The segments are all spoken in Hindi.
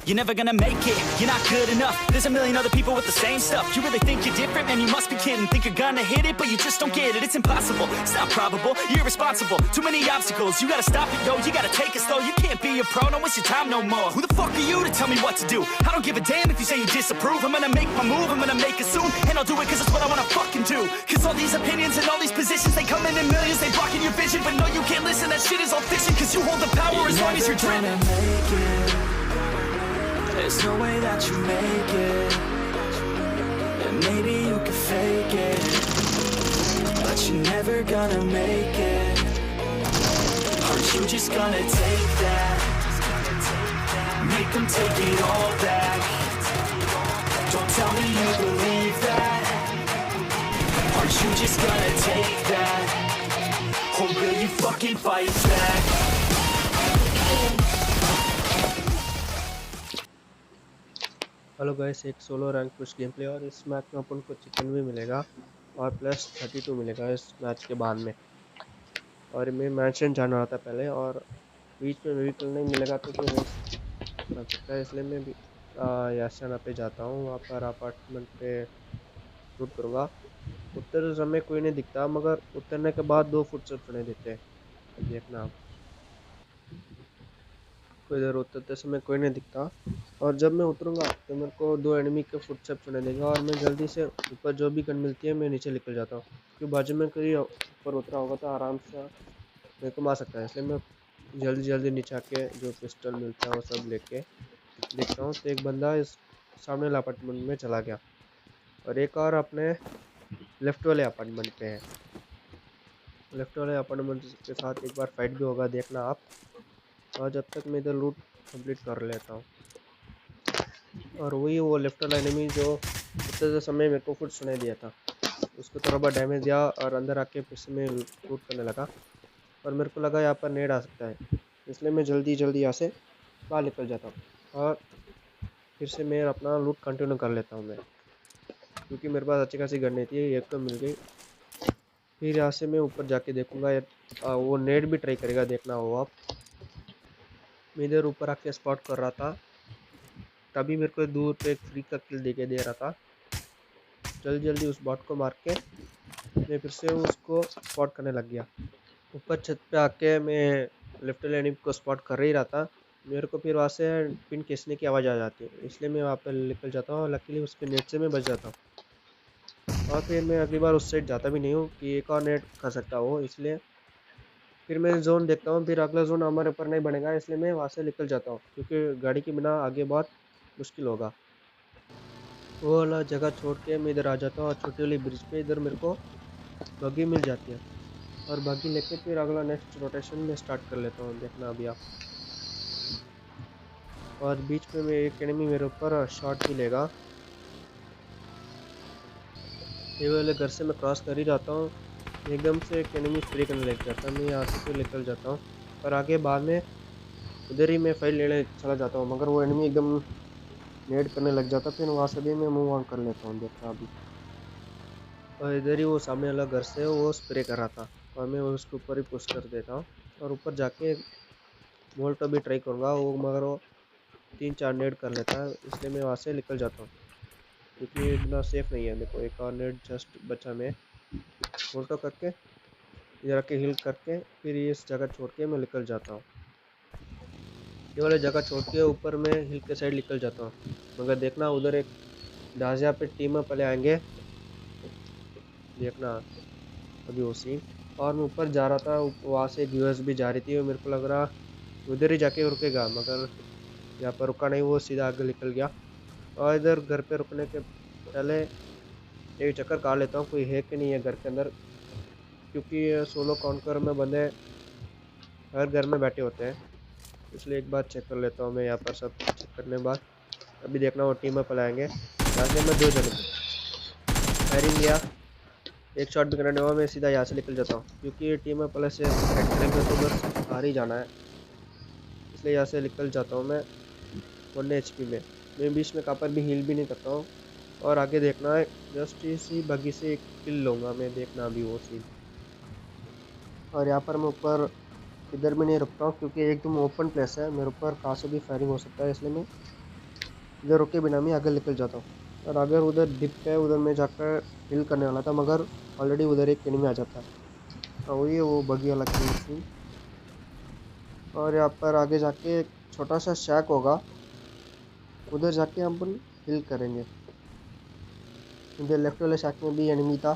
You're never gonna make it, you're not good enough. There's a million other people with the same stuff. You really think you're different? Man, you must be kidding. Think you're gonna hit it, but you just don't get it. It's impossible, it's not probable, you're irresponsible. Too many obstacles, you gotta stop it, yo. You gotta take it slow, you can't be a pro. Don't waste your time no more. Who the fuck are you to tell me what to do? I don't give a damn if you say you disapprove. I'm gonna make my move, I'm gonna make it soon. And I'll do it cause it's what I wanna fucking do. Cause all these opinions and all these positions, they come in millions, they blocking your vision. But no, you can't listen, that shit is all fiction. Cause you hold the power as long as you're dreaming. There's no way that you make it. And maybe you can fake it, but you're never gonna make it. Aren't you just gonna take that? Make them take it all back. Don't tell me you believe that. Aren't you just gonna take that? Or will you fucking fight back? Hello guys, एक solo rank push game play और इस मैच में अपन को चिकन भी मिलेगा और प्लस 32 मिलेगा इस मैच के बाद में। और मैं मैंशन जाना रहा था पहले और बीच में व्हीकल नहीं मिलेगा तो फिर बन सकता है, इसलिए मैं भी याशाना पे जाता हूँ। वहाँ पर अपार्टमेंट पे रूट करूँगा। उतरते समय कोई नहीं दिखता, मगर उतरने के बाद 2 फुट से सुनाई देते हैं। देखना आप, कोई इधर उतरते समय कोई नहीं दिखता और जब मैं उतरूंगा तो मेरे को 2 एनिमी के फुटस्टेप सुनाई देगा और मैं जल्दी से ऊपर जो भी गन मिलती है मैं नीचे निकल जाता हूँ। क्योंकि बाजू में कोई ऊपर उतरा होगा तो आराम से मेरे को मार सकता है, इसलिए मैं जल्दी जल्दी नीचे आके जो पिस्टल मिलता है वो सब लेके देखता हूँ। तो एक बंदा इस सामने वाले अपार्टमेंट में चला गया और एक और अपने लेफ्ट वाले अपार्टमेंट पे है। लेफ्ट वाले अपार्टमेंट के साथ एक बार फाइट भी होगा, देखना आप। और जब तक मैं इधर लूट कंप्लीट कर लेता हूँ। और वही वो लेफ्ट वाला एनिमी जो उतरते समय मेरे को फुट सुनाई दिया था, उसको थोड़ा बहुत डैमेज दिया और अंदर आके फिर से मैं लूट करने लगा। और मेरे को लगा यहाँ पर नेड आ सकता है, इसलिए मैं जल्दी जल्दी यहाँ से बाहर निकल जाता हूँ और फिर से मैं अपना लूट कंटिन्यू कर लेता हूँ मैं, क्योंकि मेरे पास अच्छी खासी गन नहीं थी, एक तो मिल गई। फिर यहाँ से मैं ऊपर जाके देखूँगा वो नेड भी ट्राई करेगा, देखना हो आप। मैं इधर ऊपर आके स्पॉट कर रहा था, तभी मेरे को दूर पे एक फ्री का किल देके दे रहा था। जल्दी जल्दी उस बॉट को मार के मैं फिर से उसको स्पॉट करने लग गया। ऊपर छत पे आके मैं लेफ्ट एनिमी को स्पॉट कर ही रहा था, मेरे को फिर वहाँ से पिन खींचने की आवाज़ आ जाती है, इसलिए मैं वहाँ पर निकल जाता हूँ और लकीली उसके नेट से मैं बच जाता हूँ। और फिर मैं अगली बार उस साइड जाता भी नहीं हूँ कि एक और नेट कर सकता हो, इसलिए फिर मैं जोन देखता हूँ। फिर अगला जोन हमारे ऊपर नहीं बनेगा, इसलिए मैं वहाँ से निकल जाता हूँ, क्योंकि गाड़ी के बिना आगे बहुत मुश्किल होगा। वो वाला जगह छोड़ के मैं इधर आ जाता हूँ और छोटी वाली ब्रिज पे इधर मेरे को बग्गी मिल जाती है और बग्गी लेके फिर अगला नेक्स्ट रोटेशन में स्टार्ट कर लेता हूँ, देखना अभी आप। और बीच में एक एनिमी मेरे ऊपर शॉट भी लेगा। ये वाले घर से मैं क्रॉस कर ही जाता हूँ, एकदम से एक एनिमी स्प्रे करने लग जाता है। मैं यहाँ से फिर निकल जाता हूँ और आगे बाद में उधर ही मैं फाइल लेने चला जाता हूँ, मगर वो एनिमी एकदम नेड करने लग जाता, फिर वहाँ से भी मैं मूव ऑन कर लेता हूँ, देखना अभी। और इधर ही वो सामने वाला घर से वो स्प्रे कर रहा था और मैं उसके ऊपर ही पुश कर देता हूँ और ऊपर जाके मोल्ट भी ट्राई करूँगा वो, मगर वो 3-4 नेड कर लेता है, इसलिए मैं वहाँ से निकल जाता हूँ, क्योंकि इतना सेफ नहीं है। देखो एक और नेड जस्ट बचा, मैं मोल्टो करके इधर आके हील करके फिर इस जगह छोड़ के मैं निकल जाता हूँ। ये वाले जगह छोड़ के ऊपर मैं हिल के साइड निकल जाता हूँ, मगर देखना उधर एक डाजिया पे टीम पहले आएंगे, देखना अभी वो सीन। और मैं ऊपर जा रहा था, वहाँ से एक यूएस भी जा रही थी और मेरे को लग रहा उधर ही जाके रुकेगा, मगर यहाँ पर रुका नहीं, वो सीधा आगे निकल गया। और इधर घर पे रुकने के पहले एक चक्कर काट लेता हूँ कोई है कि नहीं है घर के अंदर, क्योंकि सोलो काउंटर में बंदे हर घर में बैठे होते हैं, इसलिए एक बार चेक कर लेता हूँ मैं यहाँ पर। सब चेक करने के बाद अभी देखना वो टीम अप लाएंगे, यहाँ से मैं 2 जने फायरिंग लिया, एक शॉट भी करने हुआ, मैं सीधा यहाँ से निकल जाता हूँ, क्योंकि टीम अप से फाइट करेंगे तो बस हार ही जाना है, इसलिए यहाँ से निकल जाता हूँ मैं 1 HP में। मैं बीच में कहाँ पर भी हील भी नहीं करता हूँ और आगे देखना है जस्ट इसी बग्गी से एक किल लूँगा मैं, देखना अभी वो सीन। और यहाँ पर मैं ऊपर इधर भी नहीं रुकता हूँ, क्योंकि एकदम ओपन प्लेस है, मेरे ऊपर कहाँ से भी फायरिंग हो सकता है, इसलिए मैं इधर रुके बिना मैं आगे निकल जाता हूँ। और अगर उधर डिप है, उधर मैं जाकर हिल करने वाला था, मगर ऑलरेडी उधर एक एनिमी आ जाता है। हाँ वही है, वो बगी वाला किल सीन। और यहाँ पर आगे जाके एक छोटा सा शैक होगा, उधर जाके हम अपन हिल करेंगे। इधर लेफ्ट वाले शैक में भी एनिमी था,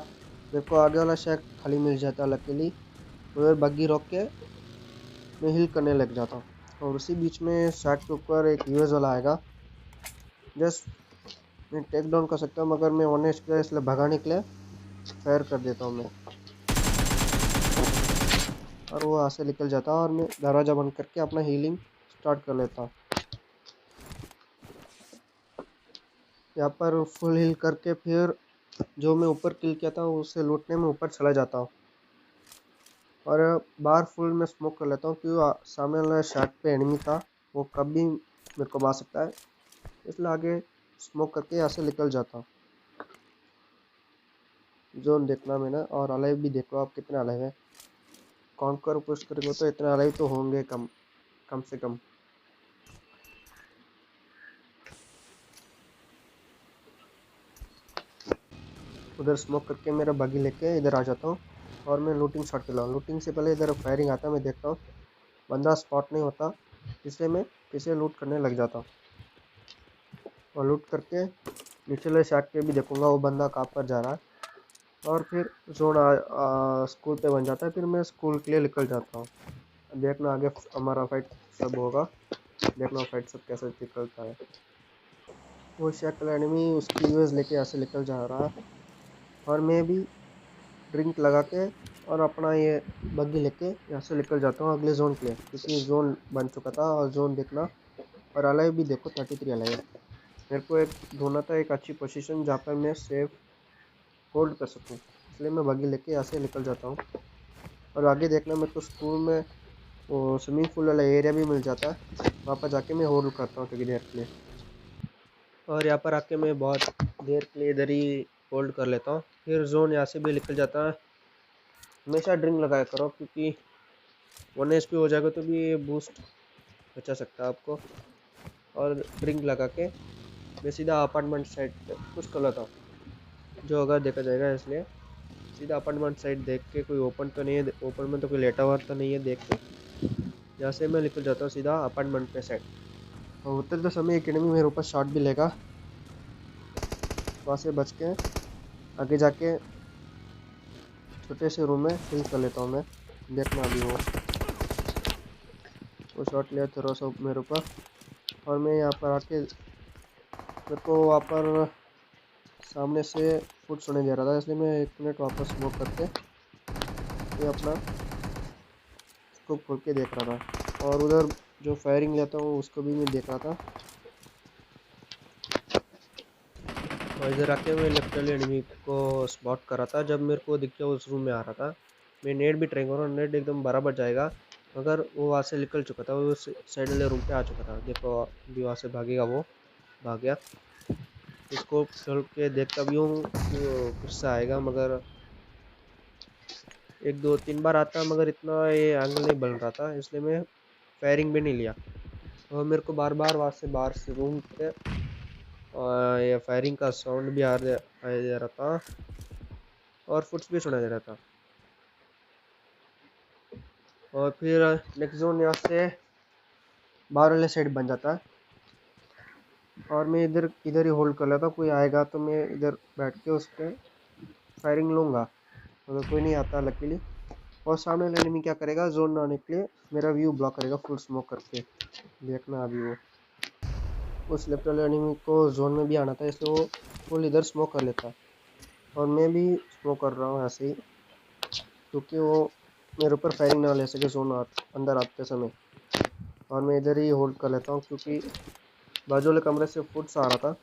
मेरे को आगे वाला शैक खाली मिल जाता लकीली। उधर बग्गी रोक के मैं हिल करने लग जाता हूँ। और उसी बीच में शैक के ऊपर एक यूएस वाला आएगा, जस्ट मैं टेक डाउन कर सकता हूँ, मगर मैं 1 HP इसलिए भगाने के लिए फायर कर देता हूँ मैं। और वो वहाँ से निकल जाता है और मैं दरवाज़ा बंद करके अपना हीलिंग स्टार्ट कर लेता हूँ। यहाँ पर फुल हील करके फिर जो मैं ऊपर किल किया था उसे लूटने में ऊपर चला जाता हूँ। और बाहर फुल में स्मोक कर लेता हूँ, क्योंकि सामने वाला शैक पे एनिमी था, वो कभी मेरे को मार सकता है, इसलिए आगे स्मोक करके यहाँ से निकल जाता हूँ। जोन देखना मैंने, और अलाइव भी देख लो आप कितने अलाइव है। कॉन्कर पुश करेंगे तो इतने अलाइव तो होंगे कम से कम। उधर स्मोक करके मेरा बगी लेके इधर आ जाता हूँ और मैं लूटिंग शॉट के लाऊँ। लूटिंग से पहले इधर फायरिंग आता है, मैं देखता हूँ बंदा स्पॉट नहीं होता, इसलिए मैं पीछे लूट करने लग जाता हूँ। और लूट करके नीचे वाले शैक पे भी देखूंगा वो बंदा कहाँ पर जा रहा है। और फिर जोन स्कूल पे बन जाता है, फिर मैं स्कूल के लिए निकल जाता हूँ। देखना आगे हमारा फाइट सब होगा, देखना फाइट सब कैसे निकलता है। वो शैक वाला एनिमी उसकी यूएस लेके यहाँ से निकल जा रहा है, और मैं भी ड्रिंक लगा के और अपना ये बग्गी लेके यहाँ से निकल जाता हूँ अगले जोन के लिए, क्योंकि जोन बन चुका था। और जोन देखना, और अलाइव भी देखो 33 अलाइव है। मेरे को एक ढूंढना था एक अच्छी पोजीशन जहाँ पर मैं सेफ होल्ड कर सकूँ, इसलिए मैं बग्गी लेके यहाँ से निकल जाता हूँ। और आगे देखना, मेरे को स्कूल में वो स्विमिंग पूल वाला एरिया भी मिल जाता है, वहाँ पर जाके मैं होल्ड करता हूँ थोड़ी देर के लिए। और यहाँ पर आके मैं बहुत देर के लिए इधर ही होल्ड कर लेता हूँ, फिर जोन यहाँ से भी निकल जाता है। हमेशा ड्रिंक लगाया करो, क्योंकि 1 HP हो जाएगा तो भी ये बूस्ट बचा सकता है आपको। और ड्रिंक लगा के मैं सीधा अपार्टमेंट साइड पे पुश कर लेता हूँ, जो होगा देखा जाएगा। इसलिए सीधा अपार्टमेंट साइड देख के, कोई ओपन तो नहीं है, ओपन में तो कोई लेटा हुआ तो नहीं है, देख के यहाँ से मैं निकल जाता हूँ सीधा अपार्टमेंट पे साइड। और उतरते समय एक एनिमी मेरे ऊपर शॉट भी लेगा, वहाँ से बच के आगे जाके छोटे से रूम में हिल कर लेता हूँ मैं। देखना अभी वो शॉट लिया थोड़ा सा मेरे ऊपर, और मैं यहाँ पर आके मेरे को वहाँ पर सामने से फुट सुनाई दे रहा था, इसलिए मैं 1 मिनट वापस स्मोक करके ये अपना स्कोप खोल के देख रहा था। और उधर जो फायरिंग लेता हूँ उसको भी मैं देख रहा था। और इधर आके मैं लेफ्ट वाले एनिमी को स्पॉट कर रहा था, जब मेरे को दिख गया उस रूम में आ रहा था। मैं नेट भी ट्राई करूँ, नेट एकदम बराबर जाएगा, मगर वो वहाँ से निकल चुका था, वो साइड वाले रूम पे आ चुका था। देखो अभी वहाँ से भागेगा, वो भाग गया। इसको खोल के देखता भी हूँ फिर से आएगा, मगर 1 2 3 बार आता, मगर इतना ये एंगल नहीं बन रहा था, इसलिए मैं फायरिंग भी नहीं लिया। और मेरे को बार बार वहाँ से बाहर से रूम पे ये फायरिंग का साउंड भी आ दे रहा था, और फुट्स भी सुना दे रहा था। और फिर नेक्स्ट जोन यहाँ से बाहर वाले साइड बन जाता है, और मैं इधर ही होल्ड कर लेता हूँ। कोई आएगा तो मैं इधर बैठ के उस पर फायरिंग लूँगा, अगर कोई नहीं आता लकीली। और सामने वाला एनिमी क्या करेगा, जोन में आने के लिए मेरा व्यू ब्लॉक करेगा फुल स्मोक करके। देखना अभी वो उस लेफ्ट वाले एनिमी को जोन में भी आना था, इसलिए वो फुल इधर स्मोक कर लेता है। और मैं भी स्मोक कर रहा हूँ ऐसे ही, क्योंकि वो मेरे ऊपर फायरिंग ना ले सके जोन अंदर आते समय। और मैं इधर ही होल्ड कर लेता हूँ, क्योंकि बाजू वाले कमरे से फुट्स आ रहा था,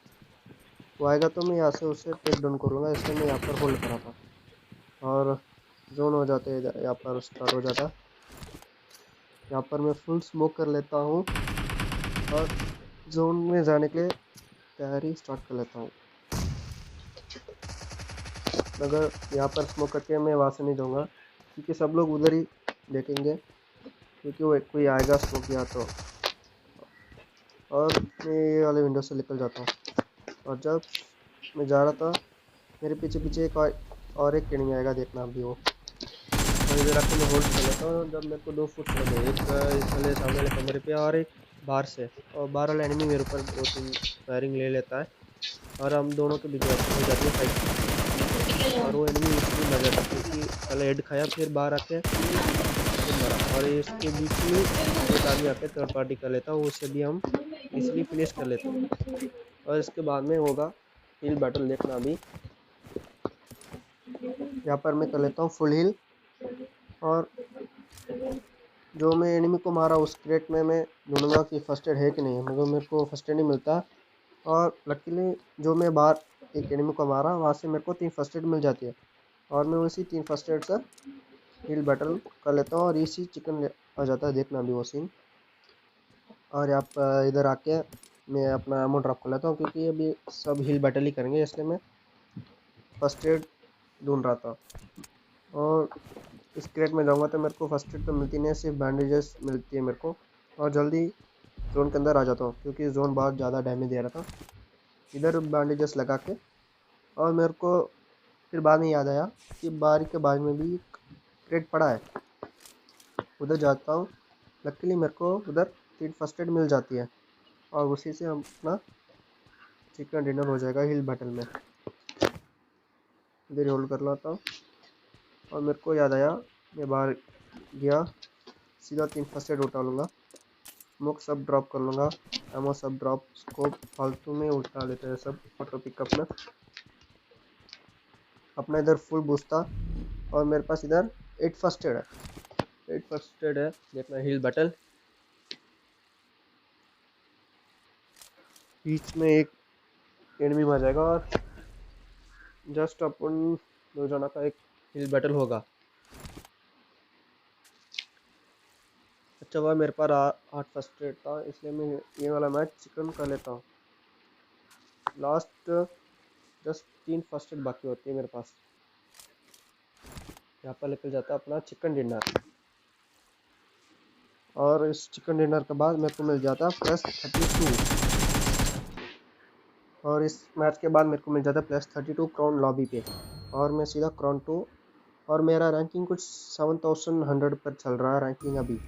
वो आएगा तो मैं यहाँ से उसे टेक डाउन करूँगा, इसलिए मैं यहाँ पर होल्ड करा था। और जोन हो जाते हैं, यहाँ पर स्टार्ट हो जाता है। यहाँ पर मैं फुल स्मोक कर लेता हूँ और जोन में जाने के लिए तैयारी स्टार्ट कर लेता हूँ। मगर यहाँ पर स्मोक करके मैं वहाँ से नहीं जाऊँगा, क्योंकि सब लोग उधर ही देखेंगे, क्योंकि वो कोई आएगा स्मोक किया तो। और मैं ये वाले विंडो से निकल जाता हूँ। और जब मैं जा रहा था मेरे पीछे पीछे एक और एक एनिमी आएगा, देखना अभी वो। और इधर आके मैं होल्ड कर लेता हूँ। जब मेरे को 2 फुट लगे, एक इस वाले सामने वाले कमरे पे और एक बाहर से, और बाहर वाला एनिमी मेरे ऊपर 2-3 फायरिंग ले लेता है और हम दोनों के बीच हो जाती है फाइट। और वो एनिमी इसीलिए मर जाता है क्योंकि पहले हेड खाया, फिर बाहर आके फिर मरा। और इसके बीच में एक आदमी आके थर्ड पार्टी कर लेता है, उसे भी हम इसीलिए फिनिश कर लेते हैं। और इसके बाद में होगा हिल बैटल, देखना अभी। यहाँ पर मैं कर लेता हूँ फुल हिल। और जो मैं एनिमी को मारा उस क्रेट में मैं ढूंढूंगा कि फर्स्ट एड है कि नहीं, मगर मेरे को फर्स्ट एड नहीं मिलता। और लकीली जो मैं बाहर एक एनिमी को मारा वहाँ से मेरे को 3 फर्स्ट एड मिल जाती है, और मैं उसी 3 फर्स्ट एड से हिल बैटल कर लेता हूँ और इसी चिकन आ जाता है, देखना भी वो सीन। और यहाँ पर इधर आके मैं अपना एमो ड्रॉप कर लेता हूँ क्योंकि अभी सब हिल बैटल ही करेंगे, इसलिए मैं फर्स्ट एड ढूंढ रहा था। और इस क्रेट में जाऊँगा तो मेरे को फर्स्ट एड तो मिलती नहीं है, सिर्फ बैंडेजेस मिलती है मेरे को। और जल्दी जोन के अंदर आ जाता हूँ क्योंकि जोन बहुत ज़्यादा डैमेज दे रहा था। इधर बैंडेजेस लगा के, और मेरे को फिर बाद में याद आया कि बारी के बाजू में भी एक क्रेट पड़ा है, उधर जाता हूँ। लकीली मेरे को उधर 3 फर्स्ट एड मिल जाती है और उसी से हम अपना चिकन डिनर हो जाएगा हिल बैटल में। इधर होल्ड कर लाता हूँ। और मेरे को याद आया, मैं बाहर गया, सीधा 3 फर्स्ट एड उठा लूँगा, स्मोक सब ड्रॉप कर लूँगा, एमो सब ड्रॉप, स्कोप फालतू में उठा लेते हैं सब ऑटो पिकअप में। अपना इधर फुल बूस्ट था और मेरे पास इधर 8 फर्स्ट एड है, 8 फर्स्ट एड है, देखना हिल बैटल। बीच में एक एनिमी मर जाएगा और जस्ट अपन 2 जना का एक हिल बैटल होगा। अच्छा हुआ मेरे पास 8 फर्स्ट एड था, इसलिए मैं ये वाला मैच चिकन कर लेता हूँ। लास्ट जस्ट 3 फर्स्ट एड बाकी होती है मेरे पास। यहाँ पर निकल जाता है अपना चिकन डिनर। और इस चिकन डिनर के बाद मेरे को मिल जाता +32। और इस मैच के बाद मेरे को मिल जाता +32 क्राउन लॉबी पे, और मैं सीधा क्राउन 2। और मेरा रैंकिंग कुछ 7100 पर चल रहा है रैंकिंग अभी।